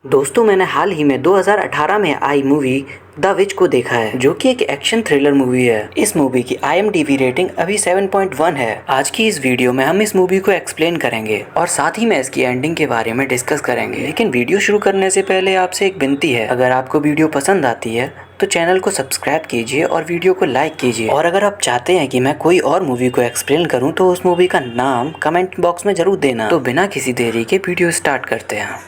दोस्तों मैंने हाल ही में 2018 में आई मूवी द विच को देखा है, जो कि एक एक्शन थ्रिलर मूवी है। इस मूवी की IMDb रेटिंग अभी 7.1 है। आज की इस वीडियो में हम इस मूवी को एक्सप्लेन करेंगे और साथ ही में इसकी एंडिंग के बारे में डिस्कस करेंगे। लेकिन वीडियो शुरू करने से पहले आपसे एक विनती है, अगर आपको वीडियो पसंद आती है तो चैनल को सब्सक्राइब कीजिए और वीडियो को लाइक कीजिए। और अगर आप चाहते हैं कि मैं कोई और मूवी को एक्सप्लेन करूं तो उस मूवी का नाम कमेंट बॉक्स में जरूर देना। तो बिना किसी देरी के वीडियो स्टार्ट करते हैं।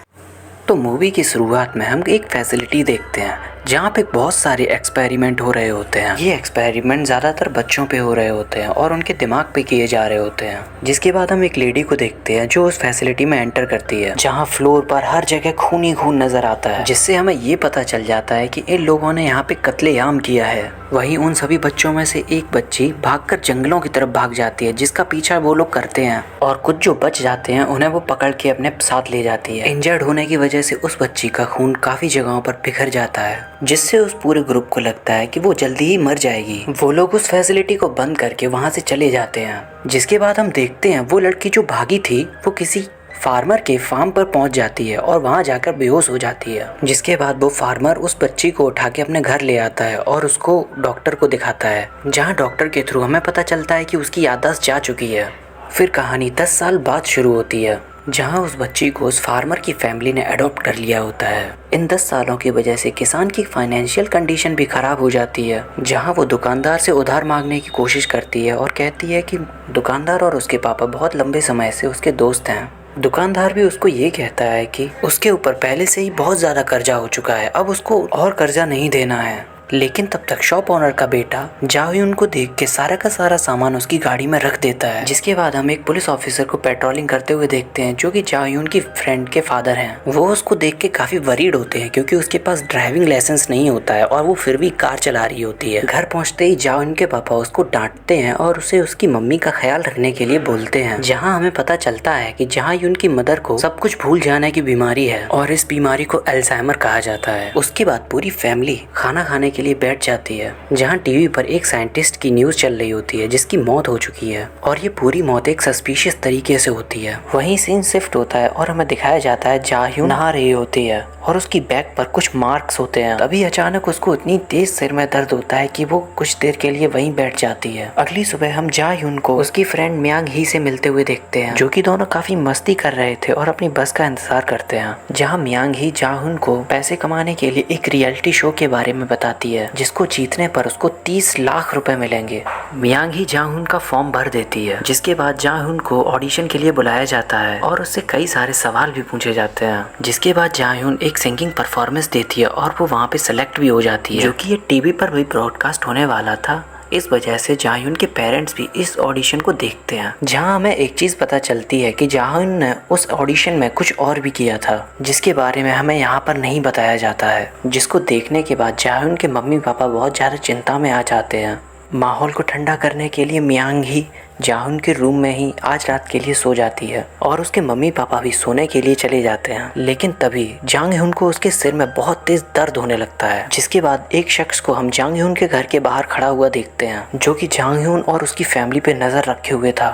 तो मूवी की शुरुआत में हम एक फैसिलिटी देखते हैं जहाँ पे बहुत सारे एक्सपेरिमेंट हो रहे होते हैं। ये एक्सपेरिमेंट ज़्यादातर बच्चों पे हो रहे होते हैं और उनके दिमाग पे किए जा रहे होते हैं। जिसके बाद हम एक लेडी को देखते हैं जो उस फैसिलिटी में एंटर करती है, जहाँ फ्लोर पर हर जगह खून ही खून नजर आता है, जिससे हमें ये पता चल जाता है कि इन लोगों ने यहाँ पे कत्लेआम किया है। वहीं उन सभी बच्चों में से एक बच्ची भागकर जंगलों की तरफ भाग जाती है, जिसका पीछा वो लोग करते हैं और कुछ जो बच जाते हैं उन्हें वो पकड़ के अपने साथ ले जाती है। इंजर्ड होने की वजह से उस बच्ची का खून काफी जगहों पर बिखर जाता है, जिससे उस पूरे ग्रुप को लगता है कि वो जल्दी ही मर जाएगी। वो लोग उस फैसिलिटी को बंद करके वहां से चले जाते हैं। जिसके बाद हम देखते हैं वो लड़की जो भागी थी वो किसी फार्मर के फार्म पर पहुंच जाती है और वहां जाकर बेहोश हो जाती है। जिसके बाद वो फार्मर उस बच्ची को उठा के अपने घर ले आता है और उसको डॉक्टर को दिखाता है, जहां डॉक्टर के थ्रू हमें पता चलता है कि उसकी याददाश्त जा चुकी है। फिर कहानी 10 साल बाद शुरू होती है, जहां उस बच्ची को उस फार्मर की फैमिली ने अडॉप्ट कर लिया होता है। इन 10 सालों की वजह से किसान की फाइनेंशियल कंडीशन भी खराब हो जाती है, जहां वो दुकानदार से उधार मांगने की कोशिश करती है और कहती है कि दुकानदार और उसके पापा बहुत लंबे समय से उसके दोस्त हैं। दुकानदार भी उसको ये कहता है कि उसके ऊपर पहले से ही बहुत ज़्यादा कर्जा हो चुका है, अब उसको और कर्जा नहीं देना है। लेकिन तब तक शॉप ओनर का बेटा जाह्यून को देख के सारा का सारा सामान उसकी गाड़ी में रख देता है। जिसके बाद हम एक पुलिस ऑफिसर को पेट्रोलिंग करते हुए देखते हैं, जो कि जाह्यून की फ्रेंड के फादर हैं। वो उसको देख के काफी वरीड होते हैं क्योंकि उसके पास ड्राइविंग लाइसेंस नहीं होता है और वो फिर भी कार चला रही होती है। घर पहुंचते ही जाह्यून के पापा उसको डांटते हैं और उसे उसकी मम्मी का ख्याल रखने के लिए बोलते हैं, जहाँ हमें पता चलता है कि जाह्यून की मदर को सब कुछ भूल जाने की बीमारी है और इस बीमारी को अल्जाइमर कहा जाता है। उसके बाद पूरी फैमिली खाना खाने के लिए बैठ जाती है, जहां टीवी पर एक साइंटिस्ट की न्यूज चल रही होती है जिसकी मौत हो चुकी है और ये पूरी मौत एक सस्पिशियस तरीके से होती है। वहीं सीन शिफ्ट होता है और हमें दिखाया जाता है जाह्यून नहा रही होती है और उसकी बैक पर कुछ मार्क्स होते हैं। तभी अचानक उसको इतनी तेज सिर में दर्द होता है कि वो कुछ देर के लिए वहीं बैठ जाती है। अगली सुबह हम जाह्यून को उसकी फ्रेंड मियांग ही से मिलते हुए देखते हैं, जो कि दोनों काफी मस्ती कर रहे थे और अपनी बस का इंतजार करते हैं। जहाँ मियांग ही जाह्यून को पैसे कमाने के लिए एक रियलिटी शो के बारे में बताती है, जिसको जीतने पर उसको 30 लाख रुपए मिलेंगे। मियांग ही जाह्यून का फॉर्म भर देती है, जिसके बाद जाह्यून को ऑडिशन के लिए बुलाया जाता है और उससे कई सारे सवाल भी पूछे जाते हैं। जिसके बाद जाह्यून एक सिंगिंग परफॉर्मेंस देती है और वो वहाँ पे सेलेक्ट भी हो जाती है, जो कि ये टीवी पर भी ब्रॉडकास्ट होने वाला था। इस वजह से जाह्यून के पेरेंट्स भी इस ऑडिशन को देखते हैं, जहां हमें एक चीज पता चलती है कि जाह्यून ने उस ऑडिशन में कुछ और भी किया था, जिसके बारे में हमें यहाँ पर नहीं बताया जाता है। जिसको देखने के बाद जाह्यून के मम्मी पापा बहुत ज़्यादा चिंता में आ जाते हैं। माहौल को ठंडा करने के लिए मियांग ही जाह्यून के रूम में ही आज रात के लिए सो जाती है और उसके मम्मी पापा भी सोने के लिए चले जाते हैं। लेकिन तभी जाह्यून को उसके सिर में बहुत तेज दर्द होने लगता है। जिसके बाद एक शख्स को हम जाह्यून के घर के बाहर खड़ा हुआ देखते हैं, जो कि जाह्यून और उसकी फैमिली पे नजर रखे हुए था।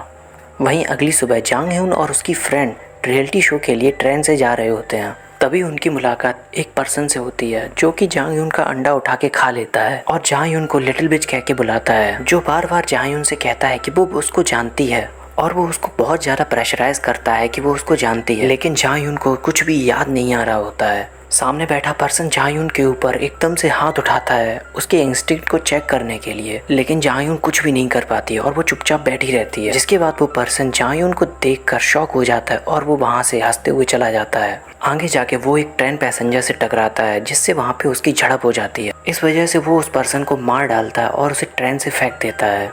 वहीं अगली सुबह जाह्यून और उसकी फ्रेंड रियलिटी शो के लिए ट्रेन से जा रहे होते हैं। तभी उनकी मुलाकात एक पर्सन से होती है, जो कि जाह्यून का अंडा उठा के खा लेता है और जाह्यून को लिटिल बिच कह के बुलाता है, जो बार बार जाह्यून से कहता है कि वो उसको जानती है और वो उसको बहुत ज़्यादा प्रेशराइज करता है कि वो उसको जानती है। लेकिन जाह्यून को कुछ भी याद नहीं आ रहा होता है। सामने बैठा पर्सन जाह्यून के ऊपर एकदम से हाथ उठाता है उसके इंस्टिंक्ट को चेक करने के लिए, लेकिन जाह्यून कुछ भी नहीं कर पाती और वो चुपचाप बैठी रहती है। जिसके बाद वो पर्सन जाह्यून को देखकर शॉक हो जाता है और वो वहाँ से हंसते हुए चला जाता है। आगे जाके वो एक ट्रेन पैसेंजर से टकराता है, जिससे वहाँ पे उसकी झड़प हो जाती है। इस वजह से वो उस पर्सन को मार डालता है और उसे ट्रेन से फेंक देता है।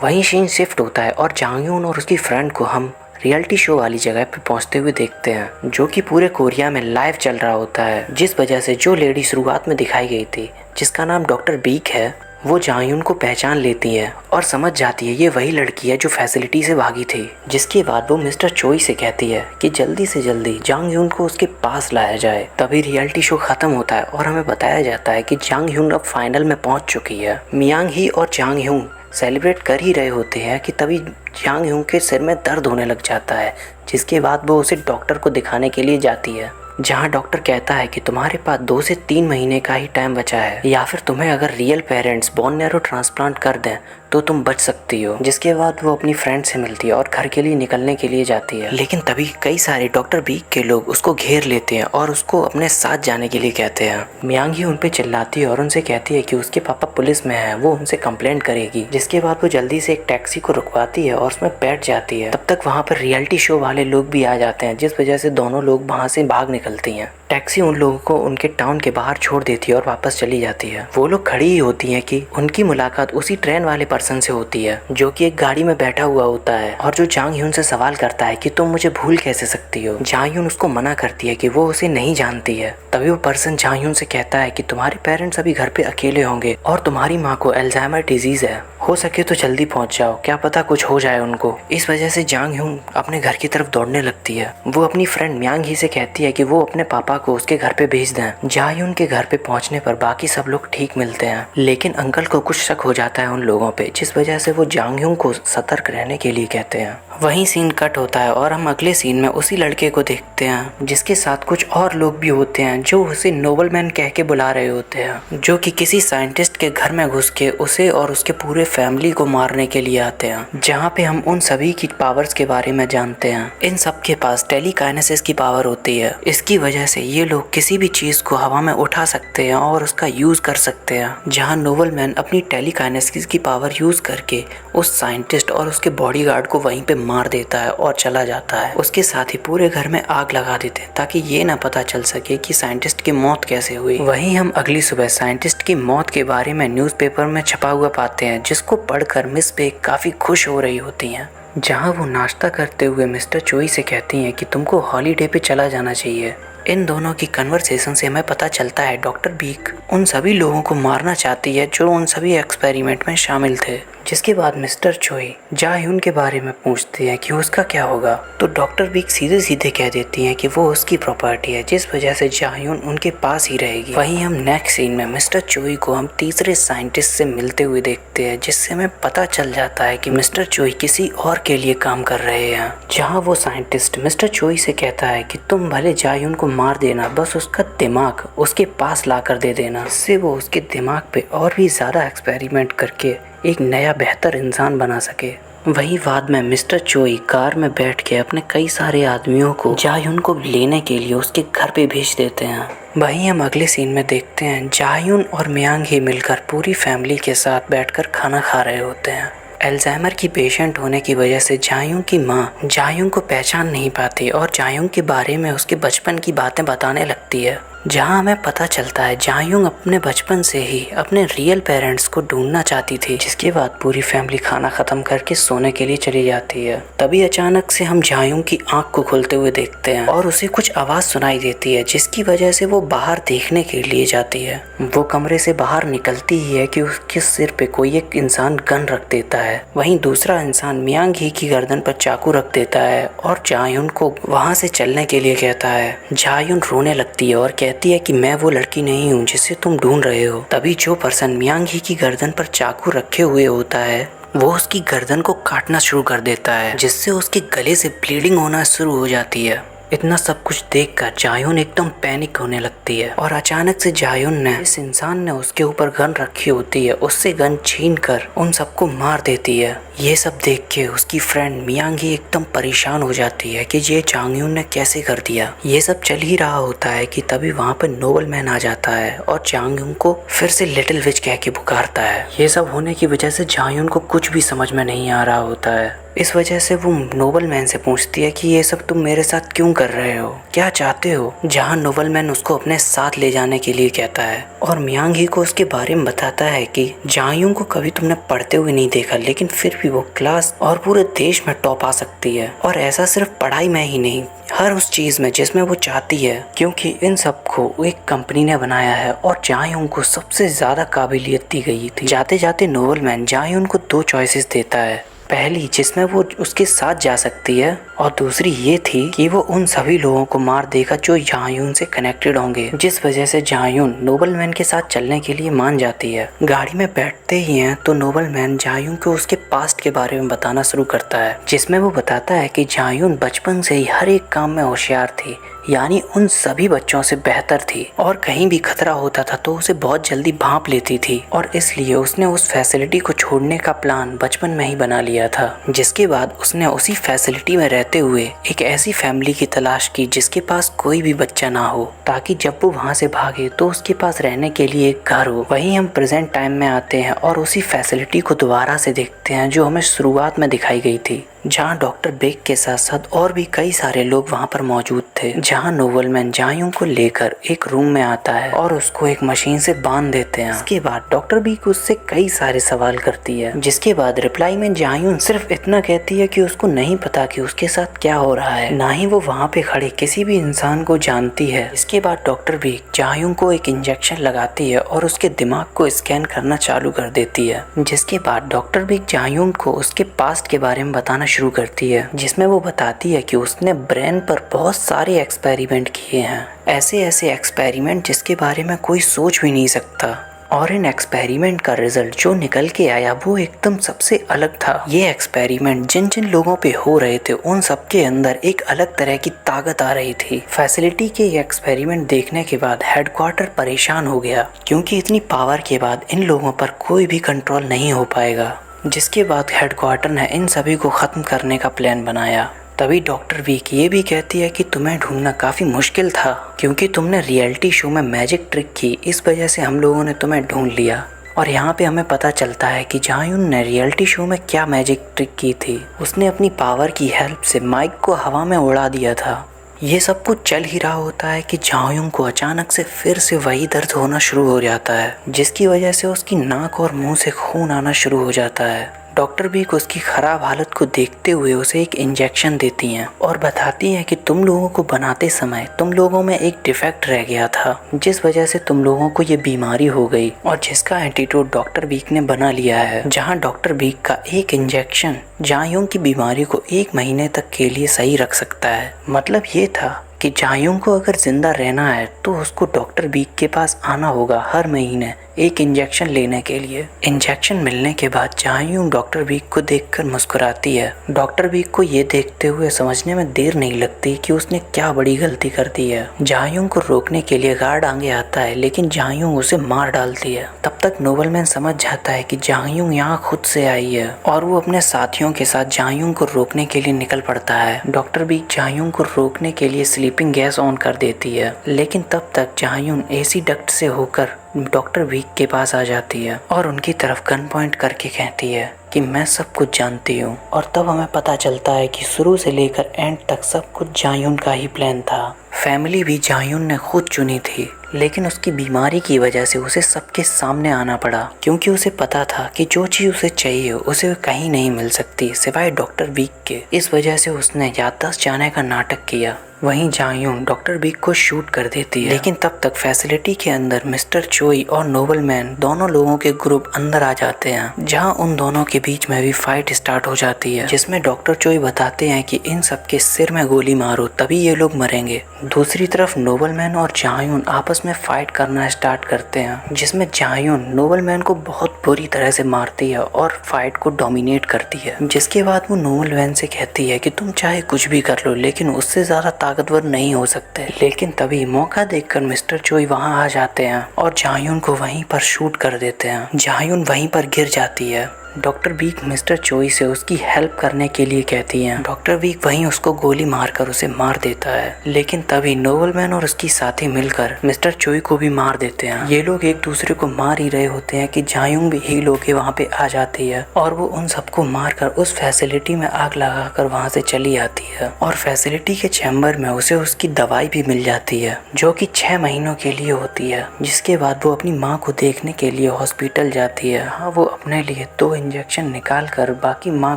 वहीं सीन शिफ्ट होता है और जाह्यून और उसकी फ्रेंड को हम रियलिटी शो वाली जगह पे पहुंचते हुए देखते हैं, जो कि पूरे कोरिया में लाइव चल रहा होता है। जिस वजह से जो लेडी शुरुआत में दिखाई गई थी, जिसका नाम डॉक्टर बीक है, वो जाह्यून को पहचान लेती है और समझ जाती है ये वही लड़की है जो फैसिलिटी से भागी थी। जिसके बाद वो मिस्टर चोई से कहती है कि जल्दी से जल्दी जाह्यून को उसके पास लाया जाए। तभी रियलिटी शो खत्म होता है और हमें बताया जाता है कि जाह्यून अब फाइनल में पहुंच चुकी है। मियांग ही और जाह्यून सेलिब्रेट कर ही रहे होते हैं कि तभी जाह्यून के सिर में दर्द होने लग जाता है। जिसके बाद वो उसे डॉक्टर को दिखाने के लिए जाती है। जहाँ डॉक्टर कहता है कि तुम्हारे पास 2 से 3 महीने का ही टाइम बचा है, या फिर तुम्हें अगर real parents bone marrow transplant कर दें तो तुम बच सकती हो। जिसके बाद वो अपनी फ्रेंड से मिलती है और घर के लिए निकलने के लिए जाती है, लेकिन तभी कई सारे डॉक्टर बीक के लोग उसको घेर लेते हैं और उसको अपने साथ जाने के लिए कहते हैं। मियांग ही उन पे चिल्लाती है और उनसे कहती है कि उसके पापा पुलिस में है, वो उनसे कंप्लेंट करेगी। जिसके बाद वो जल्दी से एक टैक्सी को रुकवाती है और उसमें बैठ जाती है। तब तक वहाँ पर रियलिटी शो वाले लोग भी आ जाते हैं, जिस वजह से दोनों लोग वहाँ से भाग निकलती हैं। टैक्सी उन लोगों को उनके टाउन के बाहर छोड़ देती है और वापस चली जाती है। वो लोग खड़ी ही होती हैं कि उनकी मुलाकात उसी ट्रेन वाले पर्सन से होती है जो कि एक गाड़ी में बैठा हुआ होता है और जो जांग ह्यून से सवाल करता है कि तुम मुझे भूल कैसे सकती हो। जांग ह्यून उसको मना करती है कि वो उसे नहीं जानती है। तभी वो पर्सन जांग ह्यून से कहता है कि तुम्हारे पेरेंट्स अभी घर पे अकेले होंगे और तुम्हारी माँ को अल्जाइमर डिजीज है, हो सके तो जल्दी पहुंच जाओ, क्या पता कुछ हो जाए उनको। इस वजह से जांग ह्यून अपने घर की तरफ दौड़ने लगती है। वो अपनी फ्रेंड मियांग ही से कहती है कि वो अपने पापा को उसके घर पे भेज दें। जाह्यून के घर पे पहुंचने पर बाकी सब लोग ठीक मिलते हैं, लेकिन अंकल को कुछ शक हो जाता है उन लोगों पे, जिस वजह से वो जांगह्यून को सतर्क रहने के लिए कहते हैं। वहीं सीन कट होता है और हम अगले सीन में उसी लड़के को देखते हैं जिसके साथ कुछ और लोग भी होते हैं जो उसे नोबल मैन कह के बुला रहे होते हैं, जो कि किसी साइंटिस्ट के घर में घुस के उसे और उसके पूरे फैमिली को मारने के लिए आते हैं। जहाँ पे हम उन सभी की पावर्स के बारे में जानते हैं। इन सब के पास टेलीकाइनेसिस की पावर होती है। इसकी वजह से ये लोग किसी भी चीज को हवा में उठा सकते हैं और उसका यूज कर सकते हैं। जहाँ नोबल मैन अपनी टेलीकाइनेसिस की पावर यूज करके उस साइंटिस्ट और उसके बॉडीगार्ड को वहीं पे मार देता है और चला जाता है। उसके साथ ही पूरे घर में आग लगा देते हैं ताकि ये ना पता चल सके कि साइंटिस्ट की मौत कैसे हुई। वहीं हम अगली सुबह साइंटिस्ट की मौत के बारे में न्यूज़पेपर में छपा हुआ पाते हैं, जिसको पढ़कर मिस बेक काफी खुश हो रही होती हैं। जहाँ वो नाश्ता करते हुए मिस्टर चोई से कहती हैं कि तुमको हॉलीडे पे चला जाना चाहिए। इन दोनों की कन्वर्सेशन से हमें पता चलता है डॉक्टर बीक उन सभी लोगों को मारना चाहती है जो उन सभी एक्सपेरिमेंट में शामिल थे। जिसके बाद मिस्टर चोई जाह्यून के बारे में पूछते हैं कि उसका क्या होगा, तो डॉक्टर बीक सीधे सीधे कह देती हैं कि वो उसकी प्रॉपर्टी है, जिस वजह से जाह्यून उनके पास ही रहेगी। वहीं हम नेक्स्ट सीन में मिस्टर चोई को हम तीसरे साइंटिस्ट से मिलते हुए देखते हैं, जिससे हमें पता चल जाता है कि मिस्टर चोई किसी और के लिए काम कर रहे हैं। जहाँ वो साइंटिस्ट मिस्टर चोई से कहता है कि तुम भले जाह्यून को मार देना, बस उसका दिमाग उसके पास ला कर दे देना, इससे वो उसके दिमाग पे और भी ज़्यादा एक्सपेरिमेंट करके एक नया बेहतर इंसान बना सके। वहीं बाद में मिस्टर चोई कार में बैठ के अपने कई सारे आदमियों को जाह्यून को लेने के लिए उसके घर पे भेज देते हैं। वहीं हम अगले सीन में देखते हैं जाह्यून और मियांग ही मिलकर पूरी फैमिली के साथ बैठकर खाना खा रहे होते हैं। अल्जाइमर की पेशेंट होने की वजह से जाह्यून की माँ जाह्यून को पहचान नहीं पाती और जाह्यून के बारे में उसके बचपन की बातें बताने लगती है। जहाँ हमें पता चलता है जाह्यून अपने बचपन से ही अपने रियल पेरेंट्स को ढूंढना चाहती थी। जिसके बाद पूरी फैमिली खाना खत्म करके सोने के लिए चली जाती है। तभी अचानक से हम जाह्यून की आंख को खुलते हुए देखते हैं और उसे कुछ आवाज़ सुनाई देती है, जिसकी वजह से वो बाहर देखने के लिए जाती है। वो कमरे से बाहर निकलती ही है कि उसके सिर पे कोई एक इंसान गन रख देता है। वहीं दूसरा इंसान मियांग ही की गर्दन पर चाकू रख देता है और जाह्यून को वहाँ से चलने के लिए कहता है। जाह्यून रोने लगती है और कहती है कि मैं वो लड़की नहीं हूँ जिसे तुम ढूंढ रहे हो। तभी जो पर्सन मियांग ही की गर्दन पर चाकू रखे हुए होता है वो उसकी गर्दन को काटना शुरू कर देता है, जिससे उसके गले से ब्लीडिंग होना शुरू हो जाती है। इतना सब कुछ देखकर जाह्यून एकदम पैनिक होने लगती है और अचानक से जाह्यून ने इस इंसान ने उसके ऊपर गन रखी होती है उससे गन छीनकर उन सबको मार देती है। ये सब देख के उसकी फ्रेंड मियांग ही एकदम परेशान हो जाती है कि ये जाह्यून ने कैसे कर दिया। ये सब चल ही रहा होता है कि तभी वहाँ पर नोबल मैन आ जाता है और जाह्यून को फिर से लिटिल विच कह के पुकारता है। ये सब होने की वजह से जाह्यून को कुछ भी समझ में नहीं आ रहा होता है। इस वजह से वो नोबल मैन से पूछती है कि ये सब तुम मेरे साथ क्यों कर रहे हो, क्या चाहते हो। जहाँ नोबल मैन उसको अपने साथ ले जाने के लिए कहता है और मियांग ही को उसके बारे में बताता है कि जाह्यून को कभी तुमने पढ़ते हुए नहीं देखा, लेकिन फिर भी वो क्लास और पूरे देश में टॉप आ सकती है, और ऐसा सिर्फ पढ़ाई में ही नहीं, हर उस चीज में जिसमें वो चाहती है, क्योंकि इन सब को एक कंपनी ने बनाया है और जाह्यून को सबसे ज्यादा काबिलियत दी गई थी। जाते जाते नोबल मैन जाह्यून को 2 चॉइसेस देता है। पहली जिसमें वो उसके साथ जा सकती है और दूसरी ये थी कि वो उन सभी लोगों को मार देगा जो जाह्यून से कनेक्टेड होंगे, जिस वजह से जाह्यून नोबल मैन के साथ चलने के लिए मान जाती है। गाड़ी में बैठते ही हैं तो नोबल मैन जाह्यून को उसके पास्ट के बारे में बताना शुरू करता है, जिसमें वो बताता है कि जाह्यून बचपन से ही हर एक काम में होशियार थी। यानी उन सभी बच्चों से बेहतर थी और कहीं भी खतरा होता था तो उसे बहुत जल्दी भांप लेती थी और इसलिए उसने उस फैसिलिटी को छोड़ने का प्लान बचपन में ही बना लिया था। जिसके बाद उसने उसी फैसिलिटी में रहते हुए एक ऐसी फैमिली की तलाश की जिसके पास कोई भी बच्चा ना हो, ताकि जब वो वहाँ से भागे तो उसके पास रहने के लिए एक घर हो। वहीं हम प्रेजेंट टाइम में आते हैं और उसी फैसिलिटी को दोबारा से देखते हैं जो हमें शुरुआत में दिखाई गई थी, जहाँ डॉक्टर बेक के साथ साथ और भी कई सारे लोग वहाँ पर मौजूद थे। जहाँ नोबलमैन जायूं को लेकर एक रूम में आता है और उसको एक मशीन से बांध देते हैं। इसके बाद डॉक्टर बेक उससे कई सारे सवाल करती है, जिसके बाद रिप्लाई में जायूं सिर्फ इतना कहती है कि उसको नहीं पता कि उसके साथ क्या हो रहा है, ना ही वो वहाँ पे खड़े किसी भी इंसान को जानती है। इसके बाद डॉक्टर बेक जायूं को एक इंजेक्शन लगाती है और उसके दिमाग को स्कैन करना चालू कर देती है। जिसके बाद डॉक्टर बेक जायूं को उसके पास्ट के बारे में बताना शुरू करती है, जिसमें वो बताती है कि उसने ब्रेन पर बहुत सारे एक्सपेरिमेंट किए हैं, ऐसे ऐसे एक्सपेरिमेंट जिसके बारे में कोई सोच भी नहीं सकता। और इन एक्सपेरिमेंट का रिजल्ट जो निकल के आया वो एकदम सबसे अलग था। ये एक्सपेरिमेंट जिन जिन लोगों पे हो रहे थे उन सबके अंदर एक अलग तरह की ताकत आ रही थी। फैसिलिटी के ये एक्सपेरिमेंट देखने के बाद हेडक्वार्टर परेशान हो गया, क्योंकि इतनी पावर के बाद इन लोगों पर कोई भी कंट्रोल नहीं हो पाएगा। जिसके बाद हेडक्वार्टर ने इन सभी को ख़त्म करने का प्लान बनाया। तभी डॉक्टर बेक ये भी कहती है कि तुम्हें ढूंढना काफ़ी मुश्किल था, क्योंकि तुमने रियलिटी शो में मैजिक ट्रिक की, इस वजह से हम लोगों ने तुम्हें ढूंढ लिया। और यहाँ पे हमें पता चलता है कि जायून ने रियलिटी शो में क्या मैजिक ट्रिक की थी। उसने अपनी पावर की हेल्प से माइक को हवा में उड़ा दिया था। ये सब कुछ चल ही रहा होता है कि जायूं को अचानक से फिर से वही दर्द होना शुरू हो जाता है, जिसकी वजह से उसकी नाक और मुंह से खून आना शुरू हो जाता है। डॉक्टर बेक उसकी खराब हालत को देखते हुए उसे एक इंजेक्शन देती हैं और बताती हैं कि तुम लोगों को बनाते समय तुम लोगों में एक डिफेक्ट रह गया था, जिस वजह से तुम लोगों को ये बीमारी हो गई और जिसका एंटीडोट डॉक्टर बेक ने बना लिया है। जहां डॉक्टर बेक का एक इंजेक्शन जायूं की बीमारी को 1 महीने तक के लिए सही रख सकता है। मतलब ये था कि जायूं को अगर जिंदा रहना है तो उसको डॉक्टर बेक के पास आना होगा हर महीने एक इंजेक्शन लेने के लिए। इंजेक्शन मिलने के बाद जायूं डॉक्टर बेक को देखकर मुस्कुराती है। डॉक्टर बेक को ये देखते हुए समझने में देर नहीं लगती कि उसने क्या बड़ी गलती कर दी है। जायूं को रोकने के लिए गार्ड आगे आता है, लेकिन जायूं उसे मार डालती है। तब तक नोबलमैन समझ जाता है कि जायूं यहाँ खुद से आई है और वो अपने साथियों के साथ जायूं को रोकने के लिए निकल पड़ता है। डॉक्टर बेक जायूं को रोकने के लिए स्लीपिंग गैस ऑन कर देती है, लेकिन तब तक जायूं एसी डक्ट से होकर डॉक्टर बेक के पास आ जाती है और उनकी तरफ गन पॉइंट करके कहती है कि मैं सब कुछ जानती हूँ। और तब हमें पता चलता है कि शुरू से लेकर एंड तक सब कुछ जायून का ही प्लान था। फैमिली भी जायून ने खुद चुनी थी, लेकिन उसकी बीमारी की वजह से उसे सबके सामने आना पड़ा, क्योंकि उसे पता था कि जो चीज़ उसे चाहिए उसे कहीं नहीं मिल सकती सिवाय डॉक्टर बेक के। इस वजह से उसने याददाश्त जाने का नाटक किया। वहीं जायून डॉक्टर बेक को शूट कर देती है, लेकिन तब तक फैसिलिटी के अंदर मिस्टर चोई और नोबलमैन दोनों लोगों के ग्रुप अंदर आ जाते हैं, जहां उन दोनों के बीच में भी फाइट स्टार्ट हो जाती है, जिसमें डॉक्टर चोई बताते हैं कि इन सबके सिर में गोली मारो तभी ये लोग मरेंगे। दूसरी तरफ नोबलमैन और जायून आपस में फाइट करना स्टार्ट करते हैं, जिसमें जायून नोबलमैन को बहुत बुरी तरह से मारती है और फाइट को डोमिनेट करती है। जिसके बाद वो नोबलमैन से कहती है कि तुम चाहे कुछ भी कर लो, लेकिन उससे ज्यादा ताकतवर नहीं हो सकते। लेकिन तभी मौका देखकर मिस्टर चोई वहां आ जाते हैं और जायून को वहीं पर शूट कर देते हैं। जायून वहीं पर गिर जाती है। डॉक्टर बेक मिस्टर चोई से उसकी हेल्प करने के लिए कहती हैं। डॉक्टर बेक वहीं उसको गोली मारकर उसे मार देता है, लेकिन तभी नोबलमैन और उसकी साथी मिलकर मिस्टर चोई को भी मार देते हैं। ये लोग एक दूसरे को मार ही रहे होते हैं कि जायून भी हील होके वहाँ पे आ जाती है और वो उन सबको मारकर उस फैसिलिटी में आग लगाकर वहाँ से चली आती है। और फैसिलिटी के चैम्बर में उसे उसकी दवाई भी मिल जाती है, जो कि 6 महीनों के लिए होती है। जिसके बाद वो अपनी माँ को देखने के लिए हॉस्पिटल जाती है। हाँ, वो अपने लिए 2 इंजेक्शन निकाल कर बाकी माँ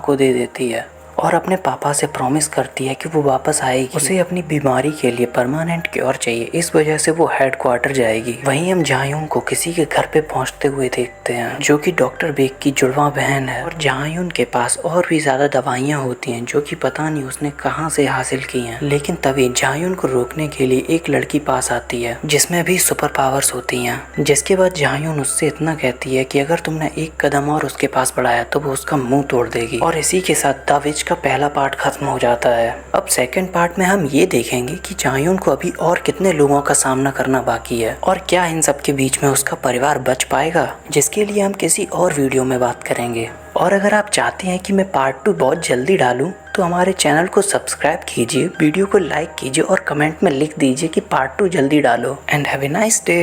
को दे देती है और अपने पापा से प्रॉमिस करती है कि वो वापस आएगी। उसे अपनी बीमारी के लिए परमानेंट क्योर चाहिए, इस वजह से वो हेडक्वार्टर जाएगी। वहीं हम जायून को किसी के घर पे पहुंचते हुए देखते हैं, जो कि डॉक्टर बेक की जुड़वा बहन है। और जायून के पास और भी ज्यादा दवाइयाँ होती हैं, जो कि पता नहीं उसने कहाँ से हासिल की हैं। लेकिन तभी जायून को रोकने के लिए एक लड़की पास आती है, जिसमें भी सुपर पावर्स होती हैं। जिसके बाद जायून उससे इतना कहती है कि अगर तुमने एक कदम और उसके पास बढ़ाया तो वो उसका मुंह तोड़ देगी। और इसी के साथ द विच का पहला पार्ट खत्म हो जाता है। अब सेकंड पार्ट में हम ये देखेंगे कि चाहयून को अभी और कितने लोगों का सामना करना बाकी है और क्या इन सब के बीच में उसका परिवार बच पाएगा, जिसके लिए हम किसी और वीडियो में बात करेंगे। और अगर आप चाहते हैं कि मैं पार्ट 2 बहुत जल्दी डालूं तो हमारे चैनल को सब्सक्राइब कीजिए, वीडियो को लाइक कीजिए और कमेंट में लिख दीजिए कि पार्ट 2 जल्दी डालो। And have a nice day.